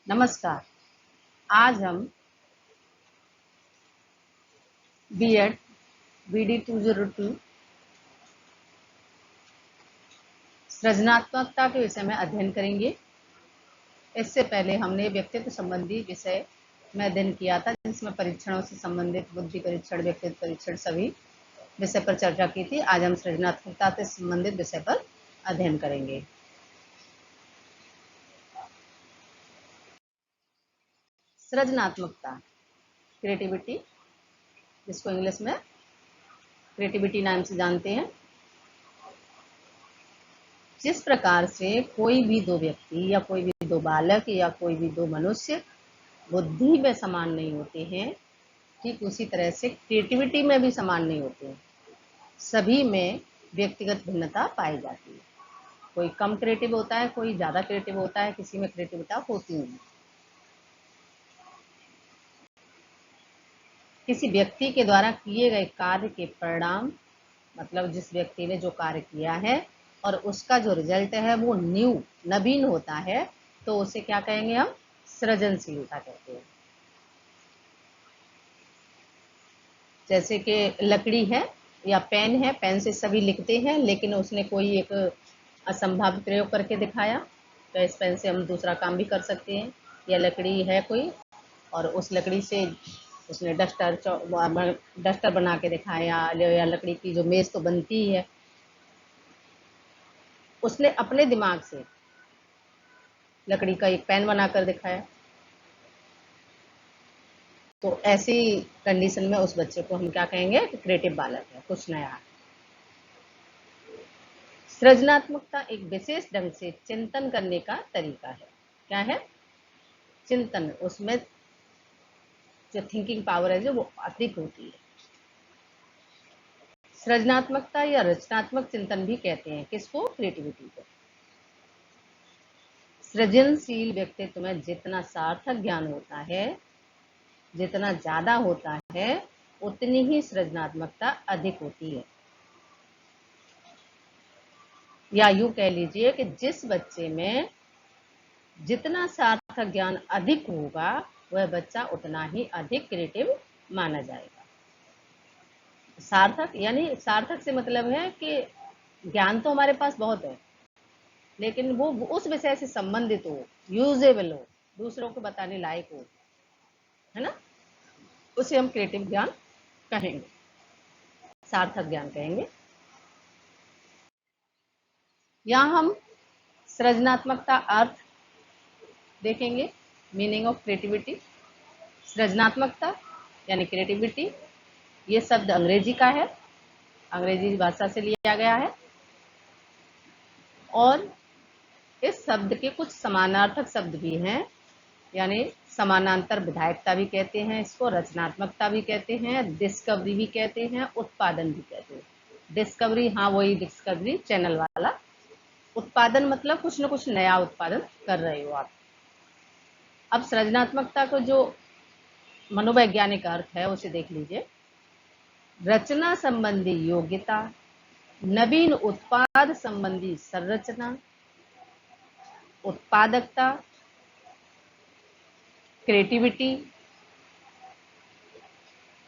नमस्कार। आज हम बीएड बीडी 202 सृजनात्मकता के विषय में अध्ययन करेंगे। इससे पहले हमने व्यक्तित्व संबंधी विषय में अध्ययन किया था, जिसमें परीक्षणों से संबंधित बुद्धि परीक्षण, व्यक्तित्व परीक्षण सभी विषय पर चर्चा की थी। आज हम सृजनात्मकता से संबंधित विषय पर अध्ययन करेंगे। सृजनात्मकता, क्रिएटिविटी, जिसको इंग्लिश में क्रिएटिविटी नाम से जानते हैं। जिस प्रकार से कोई भी दो व्यक्ति या कोई भी दो बालक या कोई भी दो मनुष्य बुद्धि में समान नहीं होते हैं, ठीक उसी तरह से क्रिएटिविटी में भी समान नहीं होते हैं। सभी में व्यक्तिगत भिन्नता पाई जाती है। कोई कम क्रिएटिव होता है, कोई ज़्यादा क्रिएटिव होता है, किसी में क्रिएटिविटी होती नहीं। किसी व्यक्ति के द्वारा किए गए कार्य के परिणाम, मतलब जिस व्यक्ति ने जो कार्य किया है और उसका जो रिजल्ट है वो नवीन होता है, तो उसे क्या कहेंगे हम? सृजनशीलता कहते हैं। जैसे कि लकड़ी है या पेन है, पेन से सभी लिखते हैं, लेकिन उसने कोई एक असंभावित प्रयोग करके दिखाया, तो इस पेन से हम दूसरा काम भी कर सकते हैं। या लकड़ी है कोई और उस लकड़ी से उसने डस्टर बना के दिखाया, या लकड़ी की जो मेज तो बनती है, उसने अपने दिमाग से लकड़ी का एक पेन बनाकर दिखाया। तो ऐसी कंडीशन में उस बच्चे को हम क्या कहेंगे? क्रिएटिव बालक है, कुछ नया है। सृजनात्मकता एक विशेष ढंग से चिंतन करने का तरीका है। क्या है? चिंतन। उसमें जो थिंकिंग पावर है जो वो अधिक होती है। सृजनात्मकता या रचनात्मक चिंतन भी कहते हैं। किसको? क्रिएटिविटी को। सृजनशील व्यक्तित्व में जितना सार्थक ज्ञान होता है, जितना ज्यादा होता है, उतनी ही सृजनात्मकता अधिक होती है। या यूं कह लीजिए कि जिस बच्चे में जितना सार्थक ज्ञान अधिक होगा, वह बच्चा उतना ही अधिक क्रिएटिव माना जाएगा। सार्थक यानी सार्थक से मतलब है कि ज्ञान तो हमारे पास बहुत है, लेकिन वो उस विषय से संबंधित हो, यूजेबल हो, दूसरों को बताने लायक हो, है ना, उसे हम क्रिएटिव ज्ञान कहेंगे, सार्थक ज्ञान कहेंगे। यहाँ हम सृजनात्मकता अर्थ देखेंगे, मीनिंग ऑफ क्रिएटिविटी। सृजनात्मकता यानी क्रिएटिविटी, ये शब्द अंग्रेजी का है, अंग्रेजी भाषा से लिया गया है, और इस शब्द के कुछ समानार्थक शब्द भी हैं, यानी समानांतर विधायकता भी कहते हैं इसको, रचनात्मकता भी कहते हैं, डिस्कवरी भी कहते हैं, उत्पादन भी कहते हैं। डिस्कवरी, हाँ वही डिस्कवरी चैनल वाला। उत्पादन मतलब कुछ न कुछ नया उत्पादन कर रहे हो आप। अब सृजनात्मकता को जो मनोवैज्ञानिक अर्थ है उसे देख लीजिए। रचना संबंधी योग्यता, नवीन उत्पाद संबंधी संरचना, उत्पादकता, क्रिएटिविटी,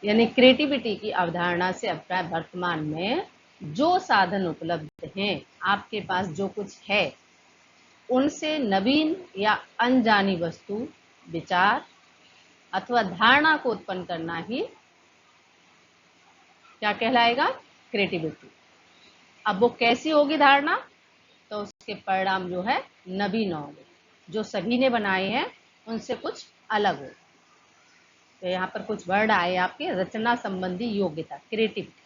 यानी क्रिएटिविटी की अवधारणा से अभिप्राय वर्तमान में जो साधन उपलब्ध हैं, आपके पास जो कुछ है, उनसे नवीन या अनजानी वस्तु, विचार अथवा धारणा को उत्पन्न करना ही क्या कहलाएगा? क्रिएटिविटी। अब वो कैसी होगी धारणा? तो उसके परिणाम जो है नवीन होंगे, जो सभी ने बनाए हैं उनसे कुछ अलग हो। तो यहाँ पर कुछ वर्ड आए आपके, रचना संबंधी योग्यता, क्रिएटिविटी,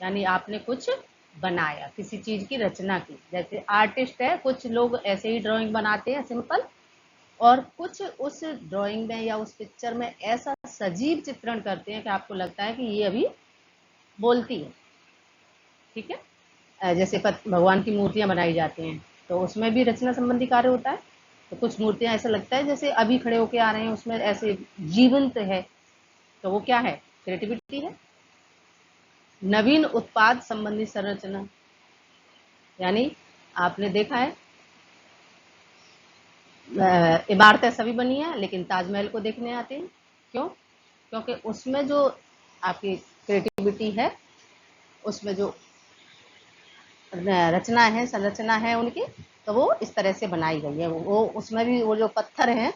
यानी आपने कुछ बनाया, किसी चीज की रचना की। जैसे आर्टिस्ट है, कुछ लोग ऐसे ही ड्राइंग बनाते हैं सिंपल, और कुछ उस ड्राइंग में या उस पिक्चर में ऐसा सजीव चित्रण करते हैं कि आपको लगता है कि ये अभी बोलती है। ठीक है, जैसे भगवान की मूर्तियां बनाई जाती हैं, तो उसमें भी रचना संबंधी कार्य होता है। तो कुछ मूर्तियां ऐसा लगता है जैसे अभी खड़े होके आ रहे हैं, उसमें ऐसे जीवंत है, तो वो क्या है? क्रिएटिविटी है। नवीन उत्पाद संबंधी संरचना, यानी आपने देखा है इमारतें सभी बनी हैं, लेकिन ताजमहल को देखने आते हैं। क्यों? क्योंकि उसमें जो आपकी क्रिएटिविटी है, उसमें जो रचना है, संरचना है उनकी, तो वो इस तरह से बनाई गई है। वो उसमें भी वो जो पत्थर हैं,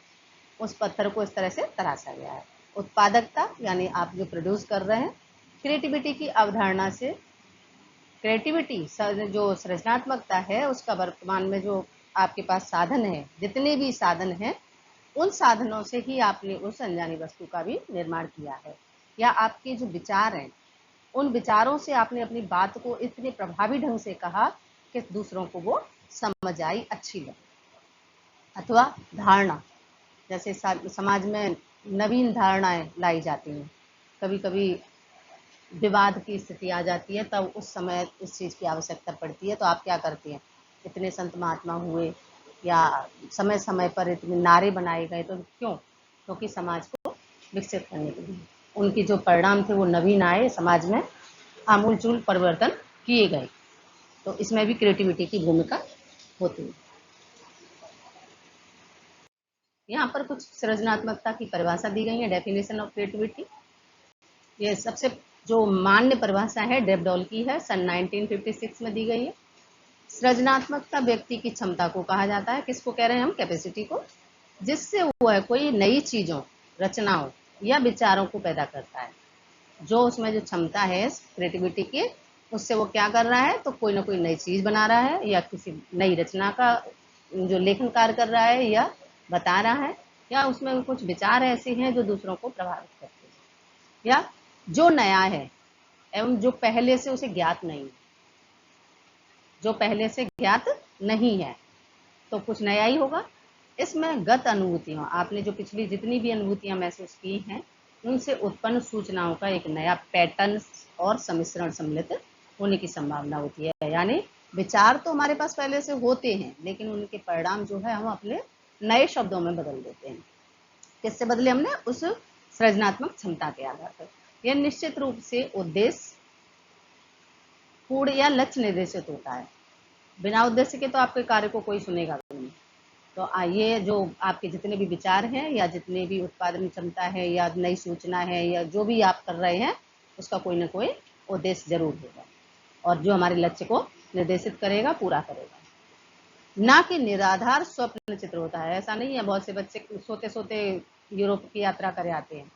उस पत्थर को इस तरह से तराशा गया है। उत्पादकता यानी आप जो प्रोड्यूस कर रहे हैं, क्रिएटिविटी की अवधारणा से क्रिएटिविटी जो सृजनात्मकता है, उसका वर्तमान में जो आपके पास साधन है, जितने भी साधन हैं, उन साधनों से ही आपने उस अनजानी वस्तु का भी निर्माण किया है। या आपके जो विचार हैं, उन विचारों से आपने अपनी बात को इतने प्रभावी ढंग से कहा कि दूसरों को वो समझ आई, अच्छी लगी। अथवा धारणा, जैसे समाज में नवीन धारणाएं लाई जाती हैं, कभी कभी विवाद की स्थिति आ जाती है, तब उस समय इस चीज़ की आवश्यकता पड़ती है, तो आप क्या करती हैं? इतने संत महात्मा हुए या समय समय पर इतने नारे बनाए गए, तो क्यों? क्योंकि समाज को विकसित करने के लिए उनकी जो परिणाम थे वो नवीन आए, समाज में आमूलचूल परिवर्तन किए गए। तो इसमें भी क्रिएटिविटी की भूमिका होती है। यहाँ पर कुछ सृजनात्मकता की परिभाषा दी गई है, डेफिनेशन ऑफ क्रिएटिविटी। ये सबसे जो मान्य परिभाषा है डेबडॉल की है, सन 1956 में दी गई है। सृजनात्मकता व्यक्ति की क्षमता को कहा जाता है। किसको कह रहे हैं हम? कैपेसिटी को, जिससे वह कोई नई चीज़ों, रचनाओं या विचारों को पैदा करता है। जो उसमें जो क्षमता है क्रिएटिविटी की, उससे वो क्या कर रहा है? तो कोई ना कोई नई चीज़ बना रहा है, या किसी नई रचना का जो लेखन कार्य कर रहा है या बता रहा है, या उसमें कुछ विचार ऐसे हैं जो दूसरों को प्रभावित करते हैं, या जो नया है एवं जो पहले से उसे ज्ञात नहीं है, जो पहले से ज्ञात नहीं है, तो कुछ नया ही होगा। इसमें गत अनुभूतियों, आपने जो पिछली जितनी भी अनुभूतियां महसूस की हैं, उनसे उत्पन्न सूचनाओं का एक नया पैटर्न और सम्मिश्रण सम्मिलित होने की संभावना होती है। यानी विचार तो हमारे पास पहले से होते हैं, लेकिन उनके परिणाम जो है हम अपने नए शब्दों में बदल देते हैं। किससे बदले हमने? उस सृजनात्मक क्षमता के आधार पर। यह निश्चित रूप से उद्देश्य पूर्ण या लक्ष्य निर्देशित होता है। बिना उद्देश्य के तो आपके कार्य को कोई सुनेगा नहीं। तो ये जो आपके जितने भी विचार हैं, या जितने भी उत्पादन क्षमता है, या नई सूचना है, या जो भी आप कर रहे हैं, उसका कोई ना कोई उद्देश्य जरूर होगा, और जो हमारे लक्ष्य को निर्देशित करेगा, पूरा करेगा। ना कि निराधार स्वप्न चित्र होता है। ऐसा नहीं है बहुत से बच्चे सोते सोते यूरोप की यात्रा करे आते हैं,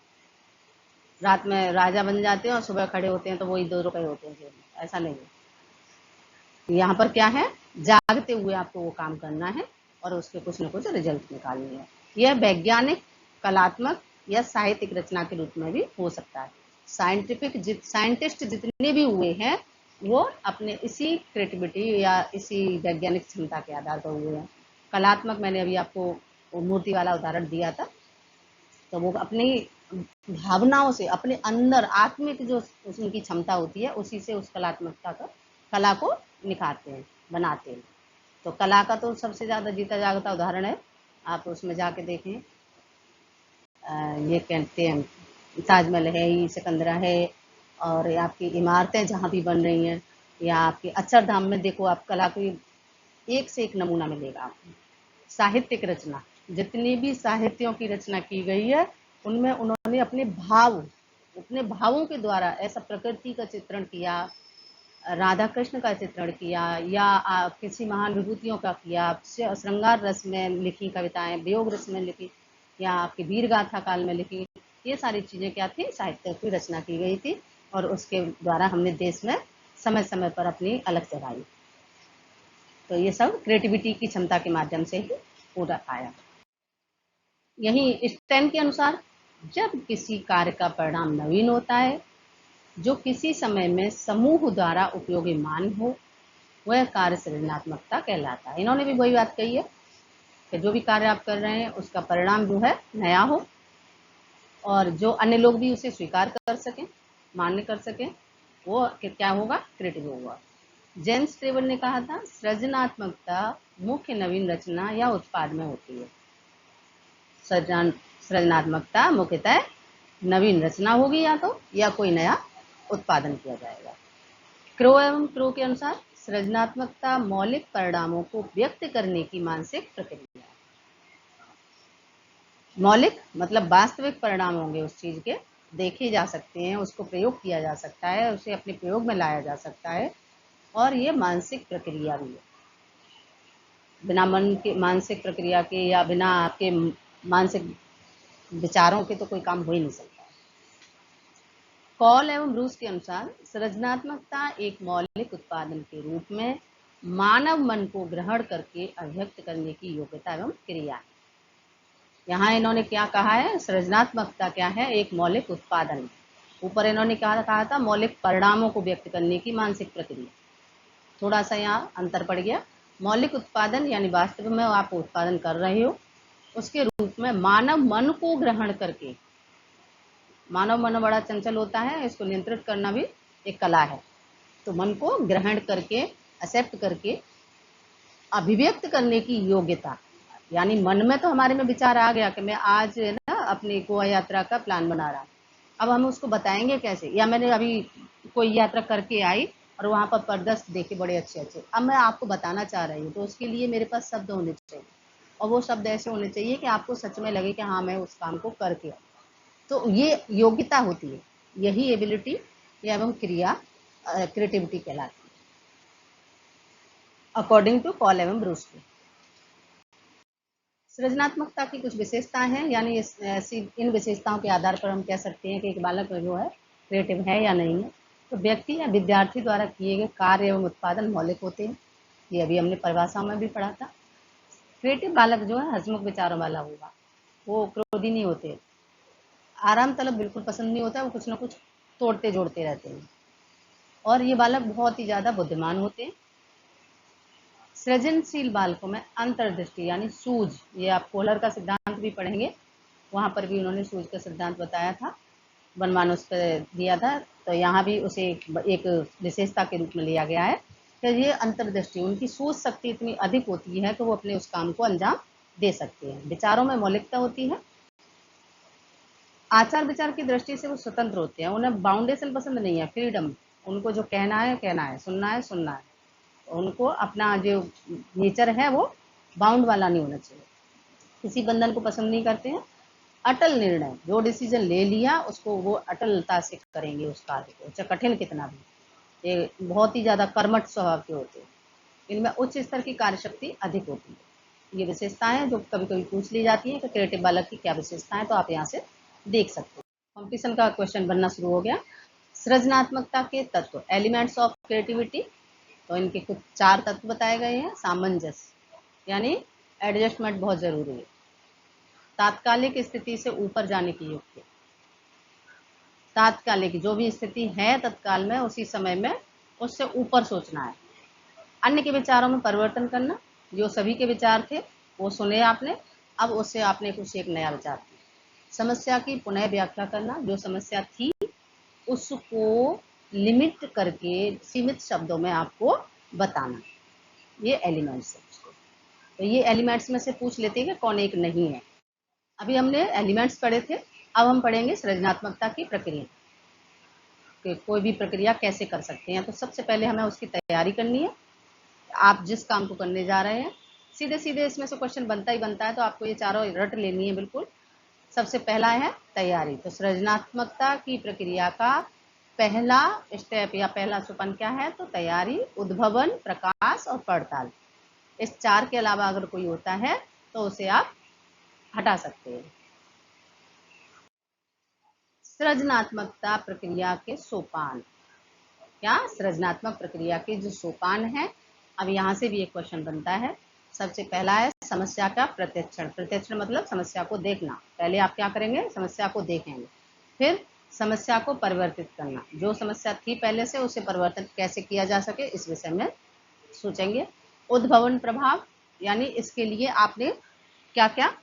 रात में राजा बन जाते हैं और सुबह खड़े होते हैं तो वही 2 रुपए होते हैं जेब में। ऐसा नहीं है। यहाँ पर क्या है? जागते हुए आपको वो काम करना है और उसके कुछ न कुछ रिजल्ट निकालनी है। यह वैज्ञानिक, कलात्मक या साहित्यिक रचना के रूप में भी हो सकता है। साइंटिस्ट जितने भी हुए हैं, वो अपने इसी क्रिएटिविटी या इसी वैज्ञानिक क्षमता के आधार पर हुए हैं। कलात्मक, मैंने अभी आपको मूर्ति वाला उदाहरण दिया था, तो वो अपनी भावनाओं से, अपने अंदर आत्मिक जो उनकी क्षमता होती है, उसी से उस कलात्मकता का, कला को निखारते हैं, बनाते हैं। तो कला का तो सबसे ज़्यादा जीता जागता उदाहरण है, आप उसमें जाके देखें, ये कहते हैं ताजमहल है, ये सिकंदरा है, और आपकी इमारतें जहाँ भी बन रही हैं, या आपके अक्षरधाम में देखो, आप कला को एक से एक नमूना मिलेगा आपको। साहित्यिक रचना, जितनी भी साहित्यों की रचना की गई है, उनमें उन्होंने अपने भावों के द्वारा ऐसा प्रकृति का चित्रण किया, राधा कृष्ण का चित्रण किया, या किसी महान विभूतियों का किया, श्रृंगार रस में लिखी कविताएं, वियोग रस में लिखी, या आपकी वीर गाथा काल में लिखी। ये सारी चीज़ें क्या थी? साहित्य की रचना की गई थी, और उसके द्वारा हमने देश में समय समय पर अपनी अलग जगाई। तो ये सब क्रिएटिविटी की क्षमता के माध्यम से ही पूरा आया। यही स्टैन के अनुसार, जब किसी कार्य का परिणाम नवीन होता है, जो किसी समय में समूह द्वारा उपयोगी मान हो, वह कार्य सृजनात्मकता कहलाता है। इन्होंने भी वही बात कही है कि जो भी कार्य आप कर रहे हैं, उसका परिणाम जो है नया हो, और जो अन्य लोग भी उसे स्वीकार कर सकें, मान्य कर सकें, वो क्या होगा? क्रिएटिव होगा। जेम्स क्लेवर ने कहा था, सृजनात्मकता मुख्य नवीन रचना या उत्पाद में होती है। सृजनात्मकता मुख्यतः नवीन रचना होगी, या कोई नया उत्पादन किया जाएगा। क्रो एवं क्रो के अनुसार, सृजनात्मकता मौलिक परिणामों को व्यक्त करने की मानसिक प्रक्रिया है। मौलिक मतलब वास्तविक परिणाम होंगे उस चीज़ के, देखे जा सकते हैं, उसको प्रयोग किया जा सकता है, उसे अपने प्रयोग में लाया जा सकता है। और ये मानसिक प्रक्रिया भी है। बिना मन के मानसिक प्रक्रिया के या बिना आपके मानसिक विचारों के तो कोई काम हो ही नहीं सकता। कॉल एवं ब्रूस के अनुसार सृजनात्मकता एक मौलिक उत्पादन के रूप में मानव मन को ग्रहण करके अभिव्यक्त करने की योग्यता एवं क्रिया है। यहाँ इन्होंने क्या कहा है, सृजनात्मकता क्या है, एक मौलिक उत्पादन। ऊपर इन्होंने क्या कहा था, मौलिक परिणामों को व्यक्त करने की मानसिक प्रक्रिया। थोड़ा सा यहाँ अंतर पड़ गया। मौलिक उत्पादन यानी वास्तव में आप उत्पादन कर रहे हो, उसके रूप में मानव मन को ग्रहण करके। मानव मन बड़ा चंचल होता है, इसको नियंत्रित करना भी एक कला है। तो मन को ग्रहण करके, एक्सेप्ट करके अभिव्यक्त करने की योग्यता, यानी मन में तो हमारे में विचार आ गया कि मैं आज है ना अपनी गोवा यात्रा का प्लान बना रहा। अब हम उसको बताएंगे कैसे, या मैंने अभी कोई यात्रा करके आई और वहाँ पर परिदृश्य देखे बड़े अच्छे अच्छे, अब मैं आपको बताना चाह रही हूँ, तो उसके लिए मेरे पास शब्द होने चाहिए, और वो शब्द ऐसे होने चाहिए कि आपको सच में लगे कि हाँ मैं उस काम को करके आऊँ। तो ये योग्यता होती है, यही एबिलिटी एवं क्रिया क्रिएटिविटी कहलाती है, अकॉर्डिंग टू कॉल एवं ब्रूस की। सृजनात्मकता की कुछ विशेषताएं हैं, यानी ऐसी इन विशेषताओं के आधार पर हम कह सकते हैं कि एक बालक जो है क्रिएटिव है या नहीं है। तो व्यक्ति या विद्यार्थी द्वारा किए गए कार्य एवं उत्पादन मौलिक होते हैं, ये अभी हमने परिभाषा में भी पढ़ा था। क्रिएटिव बालक जो है हंसमुख विचारों वाला होगा, वो क्रोधी नहीं होते, आराम तलब बिल्कुल पसंद नहीं होता, वो कुछ ना कुछ तोड़ते जोड़ते रहते हैं। और ये बालक बहुत ही ज़्यादा बुद्धिमान होते हैं। सृजनशील बालकों में अंतर्दृष्टि यानी सूझ, ये आप कोहलर का सिद्धांत भी पढ़ेंगे, वहाँ पर भी उन्होंने सूझ का सिद्धांत बताया था, वनमानुष पर दिया था, तो यहाँ भी उसे एक विशेषता के रूप में लिया गया है कि ये अंतर्दृष्टि, उनकी सूझ शक्ति इतनी अधिक होती है कि वो अपने उस काम को अंजाम दे सकते हैं। विचारों में मौलिकता होती है, आचार विचार की दृष्टि से वो स्वतंत्र होते हैं, उन्हें बाउंडेशन पसंद नहीं है, फ्रीडम, उनको जो कहना है कहना है, सुनना है सुनना है, उनको अपना जो नेचर है वो बाउंड वाला नहीं होना चाहिए, किसी बंधन को पसंद नहीं करते हैं। अटल निर्णय, जो डिसीजन ले लिया उसको वो अटलता से करेंगे उस कार्य को, चाहे कठिन कितना भी। ये बहुत ही ज़्यादा कर्मठ स्वभाव के होते हैं, इनमें उच्च स्तर की कार्यशक्ति अधिक होती है। ये विशेषताएं जो कभी कभी पूछ ली जाती है कि क्रिएटिव बालक की क्या विशेषताएं, तो आप यहाँ से देख सकते हो। कॉम्पिटिशन का क्वेश्चन बनना शुरू हो गया। सृजनात्मकता के तत्व, एलिमेंट्स ऑफ क्रिएटिविटी, तो इनके कुछ 4 तत्व बताए गए हैं। सामंजस्य यानी एडजस्टमेंट बहुत जरूरी है, तात्कालिक स्थिति से ऊपर जाने की योग्यता, तात्कालिक जो भी स्थिति है तत्काल में उसी समय में उससे ऊपर सोचना है। अन्य के विचारों में परिवर्तन करना, जो सभी के विचार थे वो सुने आपने, अब उससे आपने कुछ एक नया विचार किया। समस्या की पुनः व्याख्या करना, जो समस्या थी उसको लिमिट करके सीमित शब्दों में आपको बताना, ये एलिमेंट्स है। तो ये एलिमेंट्स में से पूछ लेते हैं कि कौन एक नहीं है। अभी हमने एलिमेंट्स पढ़े थे, अब हम पढ़ेंगे सृजनात्मकता की प्रक्रिया कि कोई भी प्रक्रिया कैसे कर सकते हैं। तो सबसे पहले हमें उसकी तैयारी करनी है। आप जिस काम को करने जा रहे हैं, सीधे सीधे इसमें से क्वेश्चन बनता ही बनता है, तो आपको ये चारों रट लेनी है बिल्कुल। सबसे पहला है तैयारी। तो सृजनात्मकता की प्रक्रिया का पहला स्टेप या पहला सोपान क्या है, तो तैयारी, उद्भवन, प्रकाश और पड़ताल। इस 4 के अलावा अगर कोई होता है तो उसे आप हटा सकते हैं। सृजनात्मकता प्रक्रिया के सोपान, क्या सृजनात्मक प्रक्रिया के जो सोपान है, अब यहाँ से भी एक क्वेश्चन बनता है। सबसे पहला है समस्या का प्रत्यक्षण। प्रत्यक्षण मतलब समस्या को देखना। पहले आप क्या करेंगे, समस्या को देखेंगे, फिर समस्या को परिवर्तित करना, जो समस्या थी पहले से उसे परिवर्तन कैसे किया जा सके इस विषय में सोचेंगे। उद्भवन प्रभाव, यानी इसके लिए आपने क्या क्या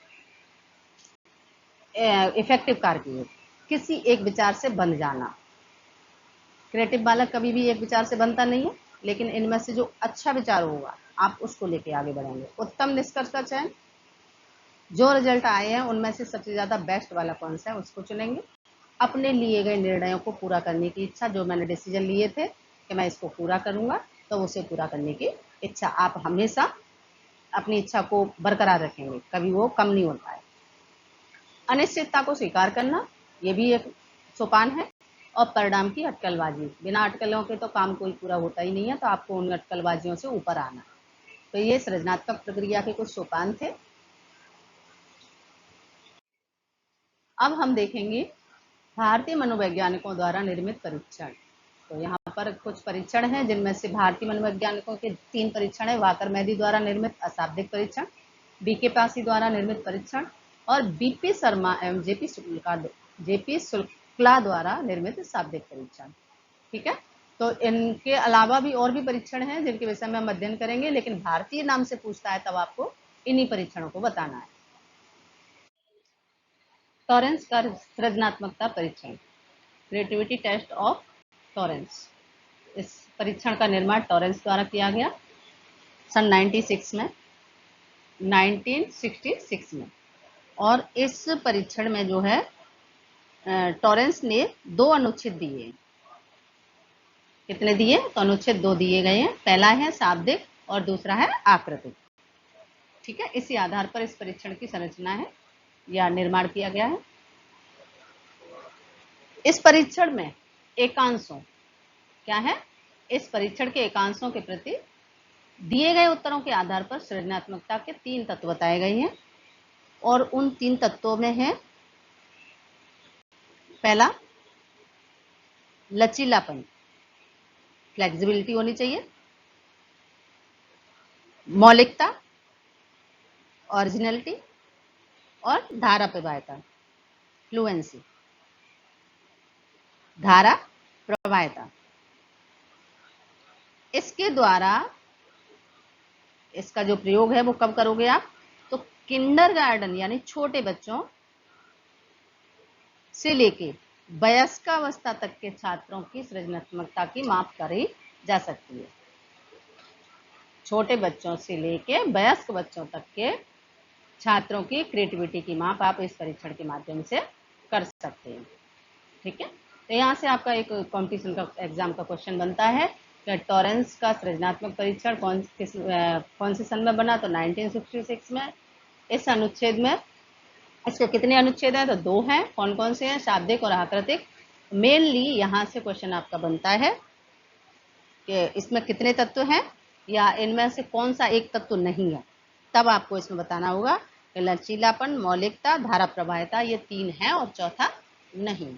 इफेक्टिव कार्य किए। किसी एक विचार से बंध जाना, क्रिएटिव बालक कभी भी एक विचार से बनता नहीं है, लेकिन इनमें से जो अच्छा विचार होगा आप उसको लेके आगे बढ़ेंगे। उत्तम निष्कर्ष का चयन, जो रिजल्ट आए हैं उनमें से सबसे ज़्यादा बेस्ट वाला कौन सा है उसको चुनेंगे। अपने लिए गए निर्णयों को पूरा करने की इच्छा, जो मैंने डिसीजन लिए थे कि मैं इसको पूरा करूँगा, तो उसे पूरा करने की इच्छा, आप हमेशा अपनी इच्छा को बरकरार रखेंगे, कभी वो कम नहीं होता है। अनिश्चितता को स्वीकार करना, ये भी एक सोपान है। और परिणाम की अटकलबाजी, बिना अटकलों के तो काम कोई पूरा होता ही नहीं है, तो आपको उन अटकलबाजियों से ऊपर आना। तो ये सृजनात्मक प्रक्रिया के कुछ सोपान थे। अब हम देखेंगे भारतीय मनोवैज्ञानिकों द्वारा निर्मित परीक्षण। तो यहाँ पर कुछ परीक्षण हैं, जिनमें से भारतीय मनोवैज्ञानिकों के 3 परीक्षण है। वाकर मैदी द्वारा निर्मित अशाब्दिक परीक्षण, बीके पासी द्वारा निर्मित परीक्षण और बीपी शर्मा एवं जेपी शुक्ला द्वारा निर्मित शाब्दिक परीक्षण। ठीक है, तो इनके अलावा भी और भी परीक्षण हैं जिनके विषय में हम अध्ययन करेंगे, लेकिन भारतीय नाम से पूछता है तब आपको इन्हीं परीक्षणों को बताना है। टॉरेंस का सृजनात्मकता परीक्षण, क्रिएटिविटी टेस्ट ऑफ टॉरेंस। इस परीक्षण का निर्माण टॉरेंस द्वारा किया गया सन 1966 में। और इस परीक्षण में जो है टॉरेंस ने 2 अनुच्छेद दिए। कितने दिए? तो अनुच्छेद 2 दिए गए हैं। पहला है शाब्दिक और दूसरा है आकृतिक। ठीक है, इसी आधार पर इस परीक्षण की संरचना है या निर्माण किया गया है। इस परीक्षण में एकांशों, क्या है? इस परीक्षण के एकांशों के प्रति दिए गए उत्तरों के आधार पर सृजनात्मकता के 3 तत्व बताए गए हैं। और उन 3 तत्वों में है पहला लचीलापन, फ्लेक्सिबिलिटी होनी चाहिए। मौलिकता, ओरिजिनलिटी और धारा प्रवाहिता, फ्लुएंसी। धारा प्रवाहिता, इसके द्वारा इसका जो प्रयोग है वो कब करोगे आप? तो किंडरगार्टन यानी छोटे बच्चों से लेके वयस्कावस्था तक के छात्रों की सृजनात्मकता की माप करी जा सकती है। छोटे बच्चों से लेके वयस्क बच्चों तक के छात्रों की क्रिएटिविटी की माप आप इस परीक्षण के माध्यम से कर सकते हैं। ठीक है, तो यहाँ से आपका एक कॉम्पिटिशन का एग्जाम का क्वेश्चन बनता है कि टॉरेंस का सृजनात्मक परीक्षण कौन से सन में बना? तो 1966 में। इस अनुच्छेद में इसके कितने अनुच्छेद हैं? तो 2 हैं। कौन कौन से हैं? शाब्दिक और आकृतिक। मेनली यहाँ से क्वेश्चन आपका बनता है कि इसमें कितने तत्व हैं या इनमें से कौन सा एक तत्व नहीं है। तब आपको इसमें बताना होगा कि लचीलापन, मौलिकता, धारा प्रवाहिता, ये 3 हैं और चौथा नहीं।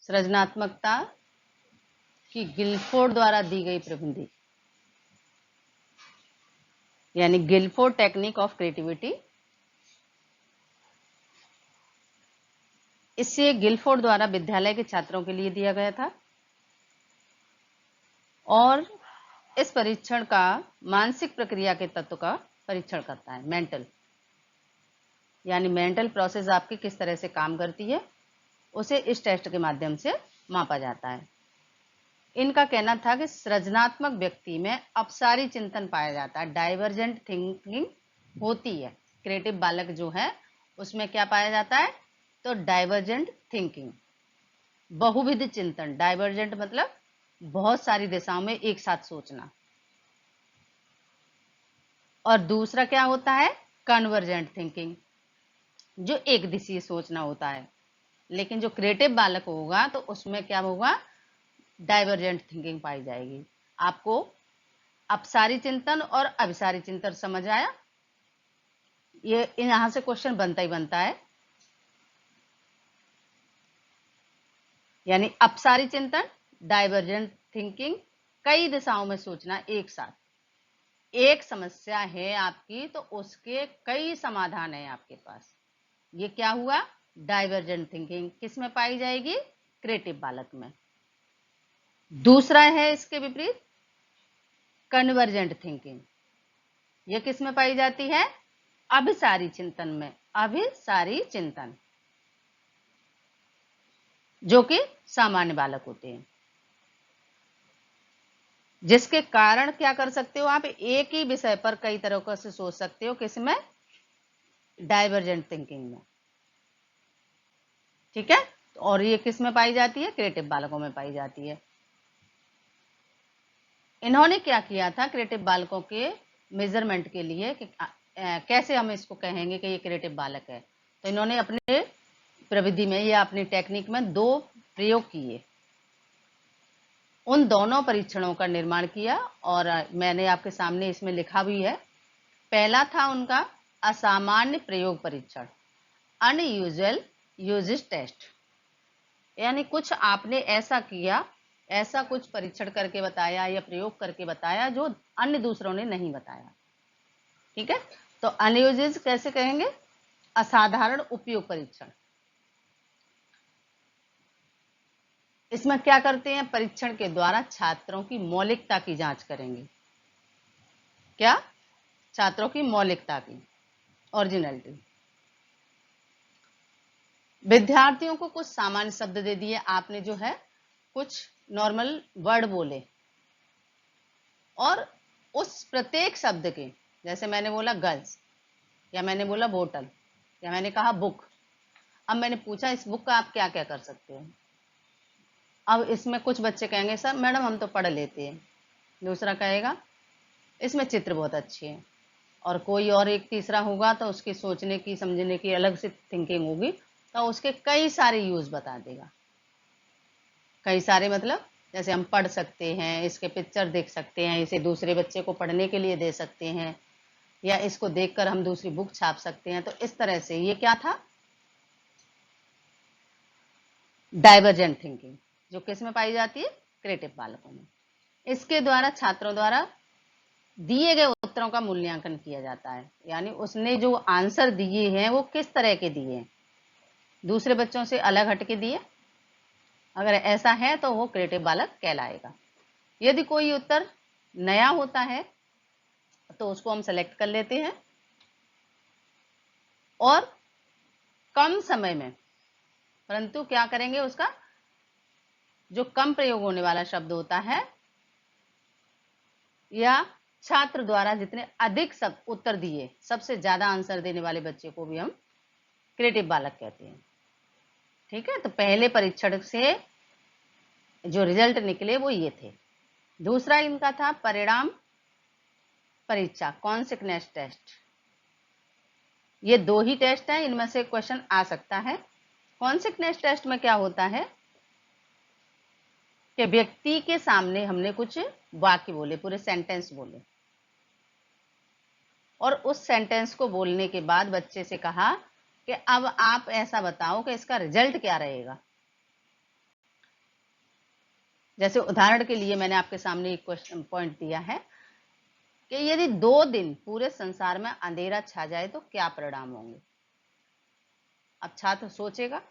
सृजनात्मकता की गिलफोर्ड द्वारा दी गई प्रबंधी, यानी गिलफोर्ड टेक्निक ऑफ क्रिएटिविटी। इसे गिलफोर्ड द्वारा विद्यालय के छात्रों के लिए दिया गया था। और इस परीक्षण का मानसिक प्रक्रिया के तत्व का परीक्षण करता है। मेंटल, यानी मेंटल प्रोसेस आपकी किस तरह से काम करती है, उसे इस टेस्ट के माध्यम से मापा जाता है। इनका कहना था कि सृजनात्मक व्यक्ति में अपसारी चिंतन पाया जाता है, डाइवर्जेंट थिंकिंग होती है। क्रिएटिव बालक जो है उसमें क्या पाया जाता है? तो डाइवर्जेंट थिंकिंग, बहुविध चिंतन। डाइवर्जेंट मतलब बहुत सारी दिशाओं में एक साथ सोचना। और दूसरा क्या होता है? कन्वर्जेंट थिंकिंग, जो एक दिशीय सोचना होता है। लेकिन जो क्रिएटिव बालक होगा तो उसमें क्या होगा? डाइवर्जेंट थिंकिंग पाई जाएगी। आपको अपसारी चिंतन और अभिसारी चिंतन समझ आया? ये यहां से क्वेश्चन बनता ही बनता है। यानी अपसारी चिंतन, डाइवर्जेंट थिंकिंग, कई दिशाओं में सोचना एक साथ। एक समस्या है आपकी तो उसके कई समाधान है आपके पास। ये क्या हुआ? डाइवर्जेंट थिंकिंग किस में पाई जाएगी? क्रिएटिव बालक में। दूसरा है इसके विपरीत कन्वर्जेंट थिंकिंग, ये किस में पाई जाती है? अभिसारी चिंतन में। अभिसारी चिंतन जो कि सामान्य बालक होते हैं, जिसके कारण क्या कर सकते हो आप? एक ही विषय पर कई तरीकों से सोच सकते हो। किसमें? डाइवर्जेंट थिंकिंग में। ठीक है, और ये किस में पाई जाती है? क्रिएटिव बालकों में पाई जाती है। इन्होंने क्या किया था? क्रिएटिव बालकों के मेजरमेंट के लिए कि कैसे हम इसको कहेंगे कि ये क्रिएटिव बालक है। तो इन्होंने अपने प्रविधि में या अपनी टेक्निक में 2 प्रयोग किए, उन दोनों परीक्षणों का निर्माण किया और मैंने आपके सामने इसमें लिखा भी है। पहला था उनका असामान्य प्रयोग परीक्षण, अनयूजुअल यूजेस टेस्ट, यानी कुछ आपने ऐसा किया, ऐसा कुछ परीक्षण करके बताया या प्रयोग करके बताया जो अन्य दूसरों ने नहीं बताया। ठीक है, तो अनयूजुअल कैसे कहेंगे? असाधारण उपयोग परीक्षण। इसमें क्या करते हैं? परीक्षण के द्वारा छात्रों की मौलिकता की जांच करेंगे। क्या? छात्रों की मौलिकता की, ओरिजिनलिटी। विद्यार्थियों को कुछ सामान्य शब्द दे दिए, आपने जो है कुछ नॉर्मल वर्ड बोले और उस प्रत्येक शब्द के, जैसे मैंने बोला गर्ल्स, या मैंने बोला बोतल, या मैंने कहा बुक। अब मैंने पूछा इस बुक का आप क्या क्या कर सकते हो? अब इसमें कुछ बच्चे कहेंगे सर मैडम हम तो पढ़ लेते हैं, दूसरा कहेगा इसमें चित्र बहुत अच्छे हैं, और कोई और एक तीसरा होगा तो उसकी सोचने की समझने की अलग से थिंकिंग होगी, तो उसके कई सारे यूज बता देगा। कई सारे मतलब जैसे हम पढ़ सकते हैं, इसके पिक्चर देख सकते हैं, इसे दूसरे बच्चे को पढ़ने के लिए दे सकते हैं, या इसको देखकर हम दूसरी बुक छाप सकते हैं। तो इस तरह से ये क्या था? डाइवर्जेंट थिंकिंग, जो किस में पाई जाती है? क्रिएटिव बालकों में। इसके द्वारा छात्रों द्वारा दिए गए उत्तरों का मूल्यांकन किया जाता है, यानी उसने जो आंसर दिए हैं वो किस तरह के दिए हैं, दूसरे बच्चों से अलग हटके दिए, अगर ऐसा है तो वो क्रिएटिव बालक कहलाएगा। यदि कोई उत्तर नया होता है तो उसको हम सेलेक्ट कर लेते हैं और कम समय में, परंतु क्या करेंगे, उसका जो कम प्रयोग होने वाला शब्द होता है या छात्र द्वारा जितने अधिक सब उत्तर दिए, सबसे ज्यादा आंसर देने वाले बच्चे को भी हम क्रिएटिव बालक कहते हैं। ठीक है, तो पहले परीक्षण से जो रिजल्ट निकले वो ये थे। दूसरा इनका था परिणाम परीक्षा, कॉन्सिक्वेंस टेस्ट। ये 2 ही टेस्ट हैं, इनमें से क्वेश्चन आ सकता है। कॉन्सिक्वेंस टेस्ट में क्या होता है कि व्यक्ति के सामने हमने कुछ वाक्य बोले, पूरे सेंटेंस बोले, और उस सेंटेंस को बोलने के बाद बच्चे से कहा कि अब आप ऐसा बताओ कि इसका रिजल्ट क्या रहेगा। जैसे उदाहरण के लिए मैंने आपके सामने एक क्वेश्चन पॉइंट दिया है कि यदि 2 दिन पूरे संसार में अंधेरा छा जाए तो क्या परिणाम होंगे। अब छात्र सोचेगा,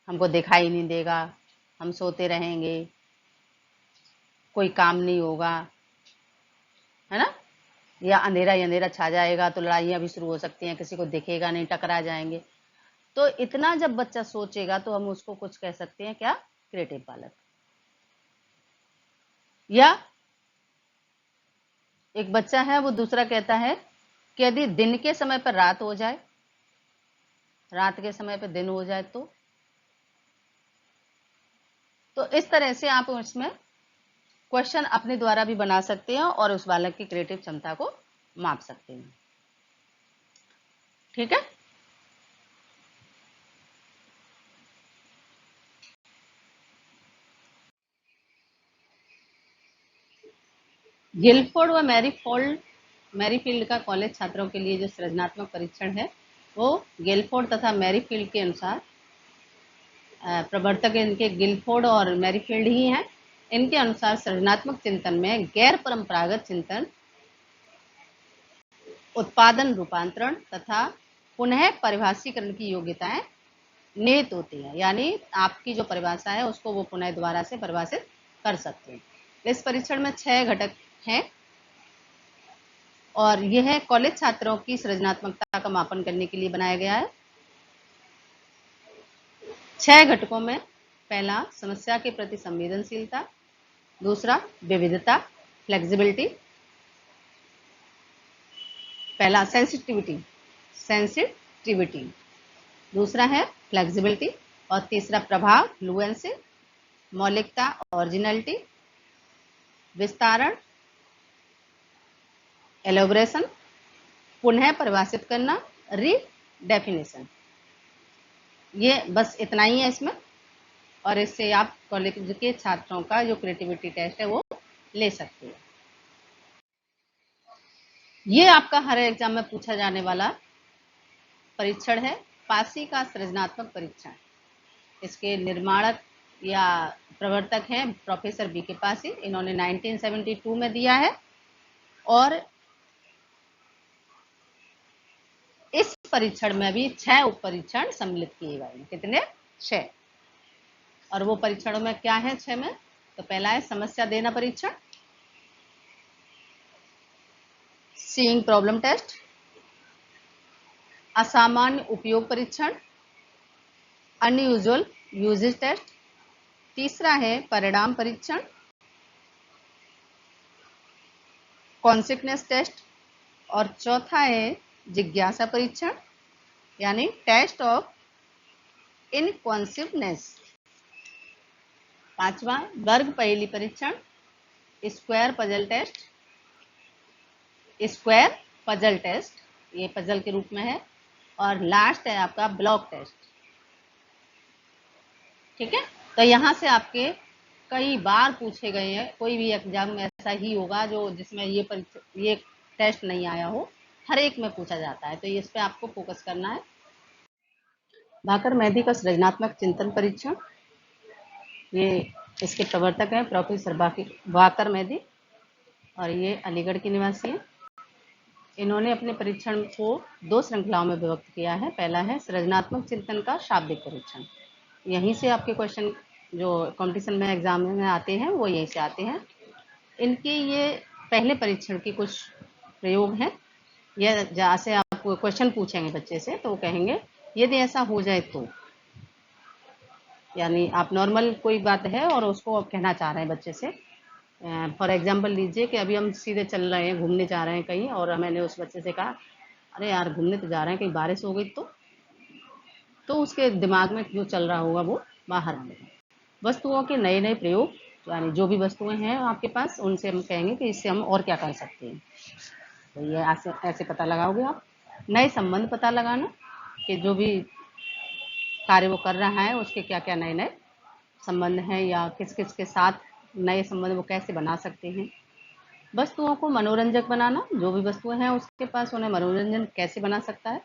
हमको दिखाई नहीं देगा, हम सोते रहेंगे, कोई काम नहीं होगा, है ना, या अंधेरा ही अंधेरा छा जाएगा तो लड़ाइयां भी शुरू हो सकती हैं, किसी को दिखेगा नहीं, टकरा जाएंगे। तो इतना जब बच्चा सोचेगा तो हम उसको कुछ कह सकते हैं, क्या? क्रिएटिव बालक। या एक बच्चा है, वो दूसरा कहता है कि यदि दिन के समय पर रात हो जाए, रात के समय पर दिन हो जाए तो इस तरह से आप इसमें क्वेश्चन अपने द्वारा भी बना सकते हैं और उस बालक की क्रिएटिव क्षमता को माप सकते हैं। ठीक है, गिलफोर्ड व मैरीफील्ड का कॉलेज छात्रों के लिए जो सृजनात्मक परीक्षण है वो गिलफोर्ड तथा मैरीफील्ड के अनुसार, प्रवर्तक इनके गिलफोर्ड और मैरीफील्ड ही हैं। इनके अनुसार सृजनात्मक चिंतन में गैर परंपरागत चिंतन, उत्पादन, रूपांतरण तथा पुनः परिभाषीकरण की योग्यताएं निहित होती हैं, यानी आपकी जो परिभाषा है उसको वो पुनः द्वारा से परिभाषित कर सकते हैं। इस परीक्षण में 6 घटक हैं और यह कॉलेज छात्रों की सृजनात्मकता का मापन करने के लिए बनाया गया है। 6 घटकों में पहला समस्या के प्रति संवेदनशीलता, दूसरा विविधता, फ्लेक्सिबिलिटी, पहला सेंसिटिविटी, दूसरा है फ्लेक्सिबिलिटी, और तीसरा प्रभाव, फ्लुएंसी, मौलिकता, ओरिजिनलिटी, विस्तारण, एलोब्रेशन, पुनः परिभाषित करना, रीडेफिनेशन। ये बस इतना ही है इसमें, और इससे आप कॉलेज के छात्रों का जो क्रिएटिविटी टेस्ट है वो ले सकते हैं। ये आपका हर एग्जाम में पूछा जाने वाला परीक्षण है, पासी का सृजनात्मक परीक्षण। इसके निर्माणक या प्रवर्तक हैं प्रोफेसर बीके पासी। इन्होंने 1972 में दिया है, और इस परीक्षण में भी 6 उप परीक्षण सम्मिलित किए गए हैं। कितने? 6। और वो परीक्षणों में क्या है 6 में? तो पहला है समस्या देना परीक्षण, सीइंग प्रॉब्लम टेस्ट, असामान्य उपयोग परीक्षण, अनयूजुअल यूजेज टेस्ट, तीसरा है परिणाम परीक्षण, कॉन्सिक्वेंस टेस्ट, और चौथा है जिज्ञासा परीक्षण यानी टेस्ट ऑफ इनकॉन्सिवनेस। पांचवा वर्ग पहेली परीक्षण, square puzzle test, square puzzle test, ये पजल के रूप में है, और लास्ट है आपका ब्लॉक टेस्ट। ठीक है, तो यहां से आपके कई बार पूछे गए हैं, कोई भी एग्जाम में ऐसा ही होगा जो जिसमें ये टेस्ट नहीं आया हो, हर एक में पूछा जाता है, तो इस पे आपको फोकस करना है। भाकर मेहदी का सृजनात्मक चिंतन परीक्षण, ये इसके प्रवर्तक हैं प्रोफेसर भाकर मेहदी, और ये अलीगढ़ के निवासी हैं। इन्होंने अपने परीक्षण को 2 श्रृंखलाओं में विभक्त किया है। पहला है सृजनात्मक चिंतन का शाब्दिक परीक्षण, यहीं से आपके क्वेश्चन जो कंपटीशन में एग्जाम में आते हैं वो यहीं से आते हैं। इनके ये पहले परीक्षण के कुछ प्रयोग हैं। यह जहाँ से आपको क्वेश्चन पूछेंगे बच्चे से तो वो कहेंगे यदि ऐसा हो जाए तो, यानी आप नॉर्मल कोई बात है और उसको आप कहना चाह रहे हैं बच्चे से। फॉर एग्जाम्पल लीजिए कि अभी हम सीधे चल रहे हैं, घूमने जा रहे हैं कहीं, और मैंने उस बच्चे से कहा अरे यार घूमने तो जा रहे हैं, कहीं बारिश हो गई तो उसके दिमाग में जो चल रहा होगा वो बाहर आएगा। वस्तुओं के नए नए प्रयोग, यानी जो भी वस्तुएं हैं आपके पास उनसे हम कहेंगे कि इससे हम और क्या कर सकते हैं, तो ये ऐसे पता लगाओगे आप। नए संबंध पता लगाना कि जो भी कार्य वो कर रहा है उसके क्या क्या नए नए संबंध हैं, या किस किस के साथ नए संबंध वो कैसे बना सकते हैं। वस्तुओं को मनोरंजक बनाना, जो भी वस्तुएं हैं उसके पास उन्हें मनोरंजन कैसे बना सकता है।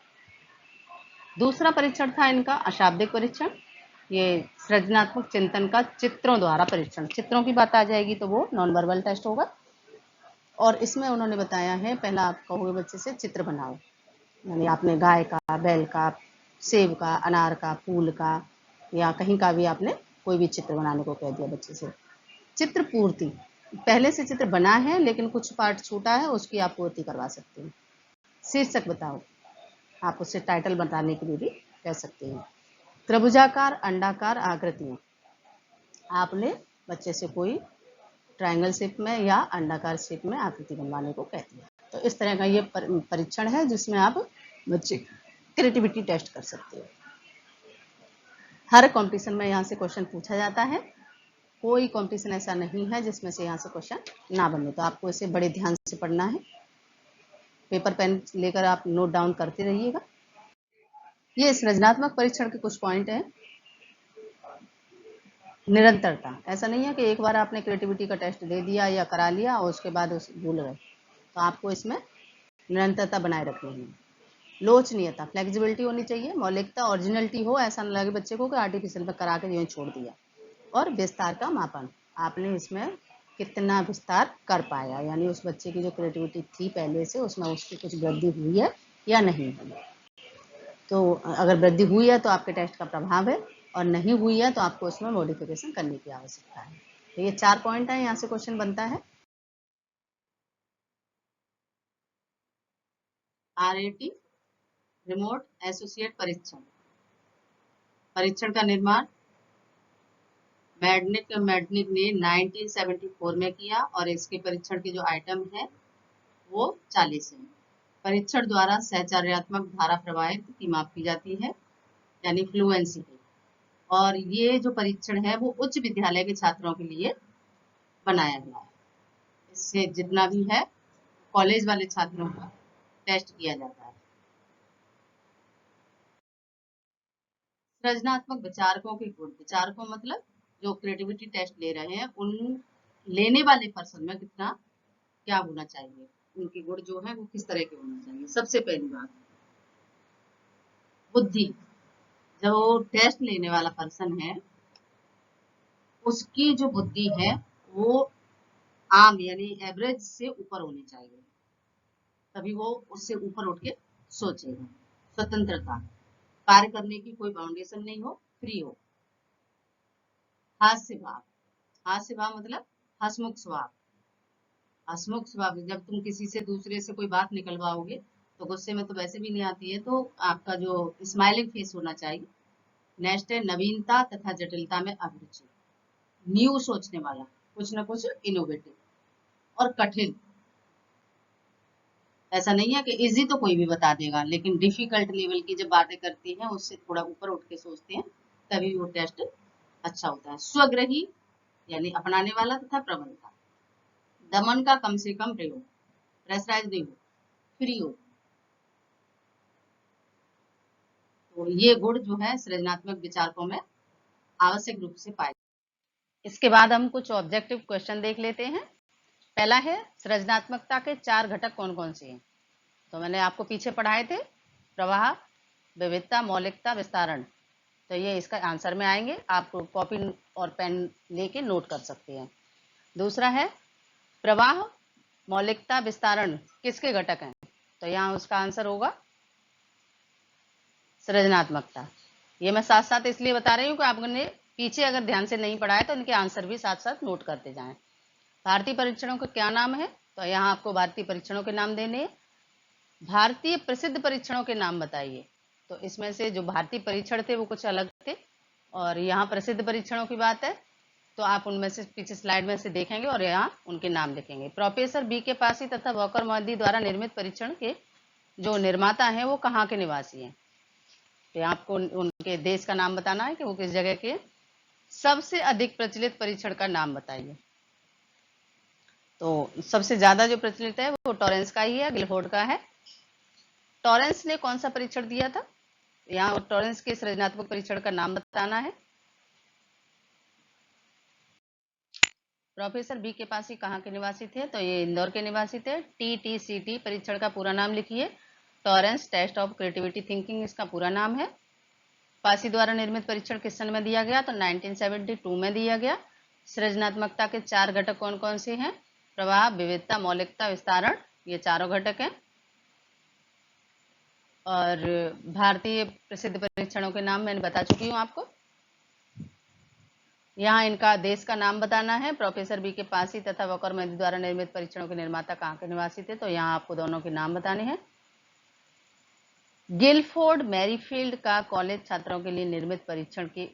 दूसरा परीक्षण था इनका अशाब्दिक परीक्षण, ये सृजनात्मक चिंतन का चित्रों द्वारा परीक्षण। चित्रों की बात आ जाएगी तो वो नॉन वर्बल टेस्ट होगा, और इसमें उन्होंने बताया है पहला आप कहोगे बच्चे से चित्र बनाओ, यानी आपने गाय का, बैल का, सेब का, अनार का, फूल का, या कहीं का भी आपने कोई भी चित्र बनाने को कह दिया बच्चे से। चित्र पूर्ति, पहले से चित्र बना है लेकिन कुछ पार्ट छूटा है, उसकी आप पूर्ति करवा सकते हैं। शीर्षक बताओ, आप उससे टाइटल बताने के लिए भी कह सकते हैं। त्रिभुजाकार अंडाकार आकृतियां, आपने बच्चे से कोई ट्रायंगल शेप में या अंडाकार शेप में आकृति बनवाने को कह दिया। तो इस तरह का ये परीक्षण है जिसमें आप बच्चे क्रिएटिविटी टेस्ट कर सकते हो। हर कंपटीशन में यहाँ से क्वेश्चन पूछा जाता है, कोई कंपटीशन ऐसा नहीं है जिसमें से यहाँ से क्वेश्चन ना बने, तो आपको इसे बड़े ध्यान से पढ़ना है। पेपर पेन लेकर आप नोट डाउन करते रहिएगा। ये सृजनात्मक परीक्षण के कुछ पॉइंट हैं। निरंतरता, ऐसा नहीं है कि एक बार आपने क्रिएटिविटी का टेस्ट दे दिया या करा लिया और उसके बाद उस भूल गए, तो आपको इसमें निरंतरता बनाए रखनी है। लोचनीयता, फ्लेक्सिबिलिटी होनी चाहिए, मौलिकता, ओरिजिनलिटी हो, ऐसा न लगे बच्चे को कि आर्टिफिशियल में करा के यूं छोड़ दिया। और विस्तार का मापन, आपने इसमें कितना विस्तार कर पाया, यानी उस बच्चे की जो क्रिएटिविटी थी पहले से उसमें उसकी कुछ वृद्धि हुई है या नहीं हुई। तो अगर वृद्धि हुई है तो आपके टेस्ट का प्रभाव है, और नहीं हुई है तो आपको उसमें मॉडिफिकेशन करने की आवश्यकता है। तो ये 4 पॉइंट है, यहाँ से क्वेश्चन बनता है। RAT रिमोट एसोसिएट परीक्षण, परीक्षण का निर्माण मैडनिक ने 1974 में किया, और इसके परीक्षण के जो आइटम है वो 40 है। परीक्षण द्वारा सहचार्यात्मक धारा प्रवाहित की माप की जाती है, यानी फ्लुएंसी की। और ये जो परीक्षण है वो उच्च विद्यालय के छात्रों के लिए बनाया गया है। इससे जितना भी है कॉलेज वाले छात्रों का टेस्ट किया जाता है। सृजनात्मक विचारकों के गुण, विचारकों मतलब जो क्रिएटिविटी टेस्ट ले रहे हैं उन लेने वाले पर्सन में कितना क्या होना चाहिए, उनके गुण जो है वो किस तरह के होना चाहिए। सबसे पहली बात बुद्धि, जो टेस्ट लेने वाला पर्सन है उसकी जो बुद्धि है वो आम यानी एवरेज से ऊपर होनी चाहिए, तभी वो उससे ऊपर उठ के सोचेगा। स्वतंत्रता, कार्य करने की कोई बाउंडेशन नहीं हो, फ्री हो। हास्य भाव, हास्य भाव मतलब हसमुख स्वभाव, हसमुख स्वभाव, जब तुम किसी से दूसरे से कोई बात निकलवाओगे तो गुस्से में तो वैसे भी नहीं आती है, तो आपका जो स्माइलिंग फेस होना चाहिए। नेक्स्ट है नवीनता तथा जटिलता में अभिरुचि, न्यू सोचने वाला, कुछ ना कुछ इनोवेटिव। और कठिन, ऐसा नहीं है कि इजी तो कोई भी बता देगा, लेकिन डिफिकल्ट लेवल की जब बातें करती हैं उससे थोड़ा ऊपर उठ के सोचते हैं, तभी वो टेस्ट अच्छा होता है। स्वग्रही यानी अपनाने वाला तथा प्रबलता, दमन का कम से कम प्रयोग, प्रेशराइज नहीं हो, फ्री हो। तो ये गुण जो है सृजनात्मक विचारकों में आवश्यक रूप से पाए। इसके बाद हम कुछ ऑब्जेक्टिव क्वेश्चन देख लेते हैं। पहला है सृजनात्मकता के 4 घटक कौन कौन से हैं। तो मैंने आपको पीछे पढ़ाए थे, प्रवाह, विविधता, मौलिकता, विस्तारण। तो ये इसका आंसर में आएंगे, आप कॉपी और पेन लेके नोट कर सकते हैं। दूसरा है प्रवाह, मौलिकता, विस्तारण किसके घटक हैं। तो यहाँ उसका आंसर होगा सृजनात्मकता। ये मैं साथ साथ इसलिए बता रही हूँ कि आपने पीछे अगर ध्यान से नहीं पढ़ा है तो इनके आंसर भी साथ साथ नोट करते जाएं। भारतीय परीक्षणों का क्या नाम है। तो यहाँ आपको भारतीय परीक्षणों के नाम देने हैं। भारतीय प्रसिद्ध परीक्षणों के नाम बताइए। तो इसमें से जो भारतीय परीक्षण थे वो कुछ अलग थे, और यहाँ प्रसिद्ध परीक्षणों की बात है तो आप उनमें से पीछे स्लाइड में से देखेंगे और यहाँ उनके नाम लिखेंगे। प्रोफेसर बी के पासी तथा वॉकर मोदी द्वारा निर्मित परीक्षण के जो निर्माता हैं वो कहाँ के निवासी हैं। तो आपको उनके देश का नाम बताना है कि वो किस जगह के। सबसे अधिक प्रचलित परीक्षण का नाम बताइए। तो सबसे ज्यादा जो प्रचलित है वो टॉरेंस का ही है, गिलफोर्ड का है। टॉरेंस ने कौन सा परीक्षण दिया था। यहाँ टॉरेंस के सृजनात्मक परीक्षण का नाम बताना है। प्रोफेसर बी के पासी कहाँ के निवासी थे। तो ये इंदौर के निवासी थे। TTCT परीक्षण का पूरा नाम लिखिए। Torrance test of creativity thinking इसका पूरा नाम है। पासी द्वारा निर्मित परीक्षण किस सन में दिया गया। तो 1972 में दिया गया। सृजनात्मकता के 4 घटक कौन कौन से हैं। प्रवाह, विविधता, मौलिकता, विस्तारण, ये चारों घटक हैं। और भारतीय प्रसिद्ध परीक्षणों के नाम मैंने बता चुकी हूँ आपको। यहाँ इनका देश का नाम बताना है। प्रोफेसर बी के पासी तथा वॉकर मोदी द्वारा निर्मित परीक्षणों के निर्माता कहाँ के निवासी थे। तो यहाँ आपको दोनों के नाम बताने हैं। गिलफोर्ड मैरीफील्ड का कॉलेज छात्रों के लिए निर्मित परीक्षण के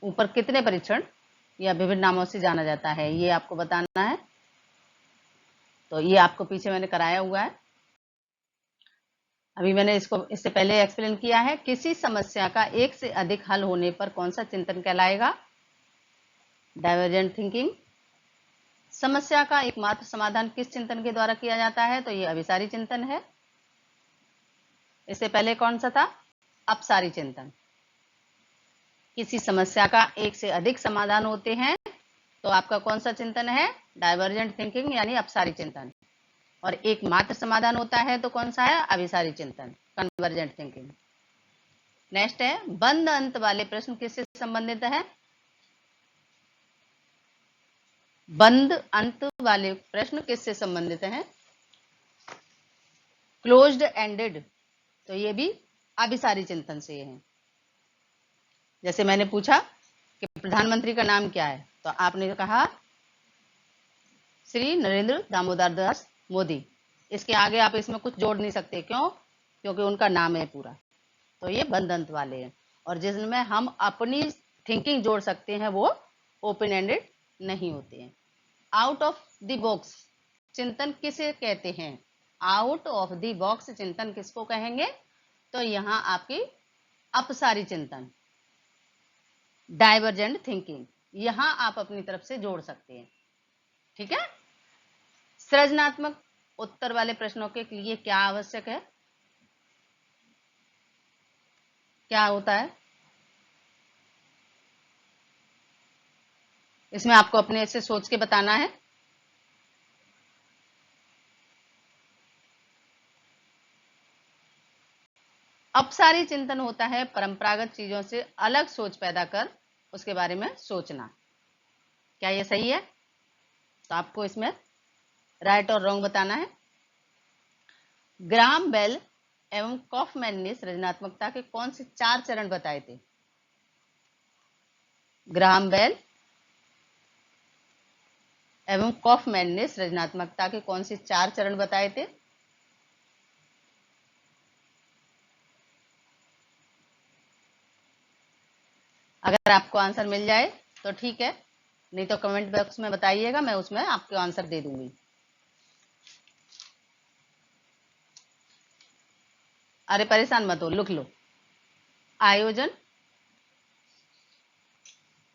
ऊपर कितने परीक्षण या विभिन्न नामों से जाना जाता है, ये आपको बताना है। तो ये आपको पीछे मैंने कराया हुआ है, अभी मैंने इसको इससे पहले एक्सप्लेन किया है। किसी समस्या का एक से अधिक हल होने पर कौन सा चिंतन कहलाएगा। Divergent thinking. समस्या का एकमात्र समाधान किस चिंतन के द्वारा किया जाता है। तो ये अभिसारी चिंतन है। इससे पहले कौन सा था, अपसारी चिंतन। किसी समस्या का एक से अधिक समाधान होते हैं तो आपका कौन सा चिंतन है, डाइवर्जेंट थिंकिंग यानी अपसारी चिंतन। और एक मात्र समाधान होता है तो कौन सा है, अभिसारी चिंतन, कन्वर्जेंट थिंकिंग। नेक्स्ट है बंद अंत वाले प्रश्न किससे संबंधित है। बंद अंत वाले प्रश्न किससे संबंधित हैं। क्लोज्ड एंडेड, तो ये भी अभिसारी चिंतन से है। जैसे मैंने पूछा कि प्रधानमंत्री का नाम क्या है, तो आपने कहा श्री नरेंद्र दामोदर दास मोदी। इसके आगे आप इसमें कुछ जोड़ नहीं सकते, क्यों, क्योंकि उनका नाम है पूरा। तो ये बंद अंत वाले हैं। और जिसमें हम अपनी थिंकिंग जोड़ सकते हैं वो ओपन एंडेड नहीं होते हैं। आउट ऑफ द बॉक्स चिंतन किसे कहते हैं। आउट ऑफ द बॉक्स चिंतन किसको कहेंगे। तो यहाँ आपकी अपसारी चिंतन, डाइवर्जेंट थिंकिंग, यहाँ आप अपनी तरफ से जोड़ सकते हैं। ठीक है। सृजनात्मक उत्तर वाले प्रश्नों के लिए क्या आवश्यक है, क्या होता है? इसमें आपको अपने से सोच के बताना है। अपसारी चिंतन होता है परंपरागत चीजों से अलग सोच पैदा कर उसके बारे में सोचना। क्या ये सही है? तो आपको इसमें राइट और रॉन्ग बताना है। ग्राहम बेल एवं कॉफमैन ने सृजनात्मकता के कौन से 4 चरण बताए थे? ग्राहम बेल एवं कॉफमैन ने सृजनात्मकता के कौन से 4 चरण बताए थे? अगर आपको आंसर मिल जाए तो ठीक है, नहीं तो कमेंट बॉक्स में बताइएगा, मैं उसमें आपको आंसर दे दूंगी। अरे परेशान मत हो, लिख लो। आयोजन,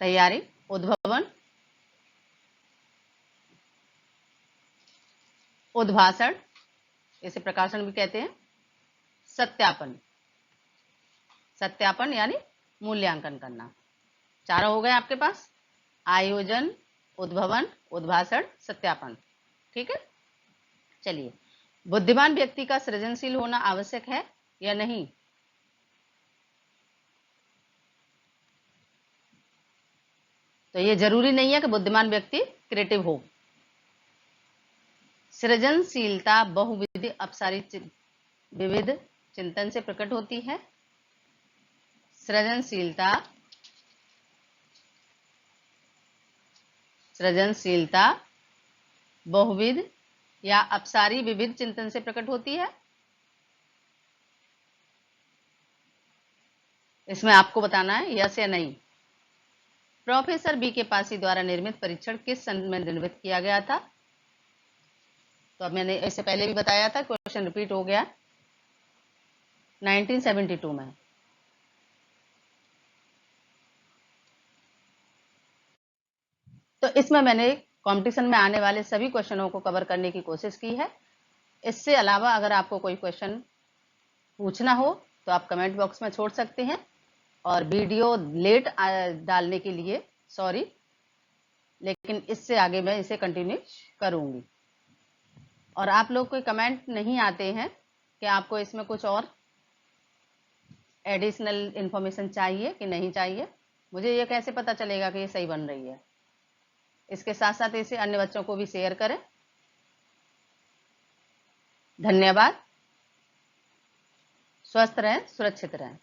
तैयारी, उद्भावन, उद्भाषण, इसे प्रकाशन भी कहते हैं, सत्यापन, सत्यापन यानी मूल्यांकन करना। चारों हो गए आपके पास, आयोजन, उद्भावन, उद्भाषण, सत्यापन। ठीक है, चलिए, बुद्धिमान व्यक्ति का सृजनशील होना आवश्यक है या नहीं? तो ये जरूरी नहीं है कि बुद्धिमान व्यक्ति क्रिएटिव हो। सृजनशीलता बहुविध अपसारी विविध चिंतन से प्रकट होती है। सृजनशीलता बहुविध या अपसारी विविध चिंतन से प्रकट होती है। इसमें आपको बताना है यस या नहीं। प्रोफेसर बी के पासी द्वारा निर्मित परीक्षण किस सन में निर्मित किया गया था? तो अब मैंने इससे पहले भी बताया था, क्वेश्चन रिपीट हो गया, 1972 में। तो इसमें मैंने कंपटीशन में आने वाले सभी क्वेश्चनों को कवर करने की कोशिश की है। इससे अलावा अगर आपको कोई क्वेश्चन पूछना हो तो आप कमेंट बॉक्स में छोड़ सकते हैं, और वीडियो लेट डालने के लिए सॉरी, लेकिन इससे आगे मैं इसे कंटिन्यू करूंगी। और आप लोग कोई कमेंट नहीं आते हैं कि आपको इसमें कुछ और एडिशनल इंफॉर्मेशन चाहिए कि नहीं चाहिए, मुझे ये कैसे पता चलेगा कि ये सही बन रही है? इसके साथ साथ इसे अन्य बच्चों को भी शेयर करें। धन्यवाद। स्वस्थ रहें, सुरक्षित रहें।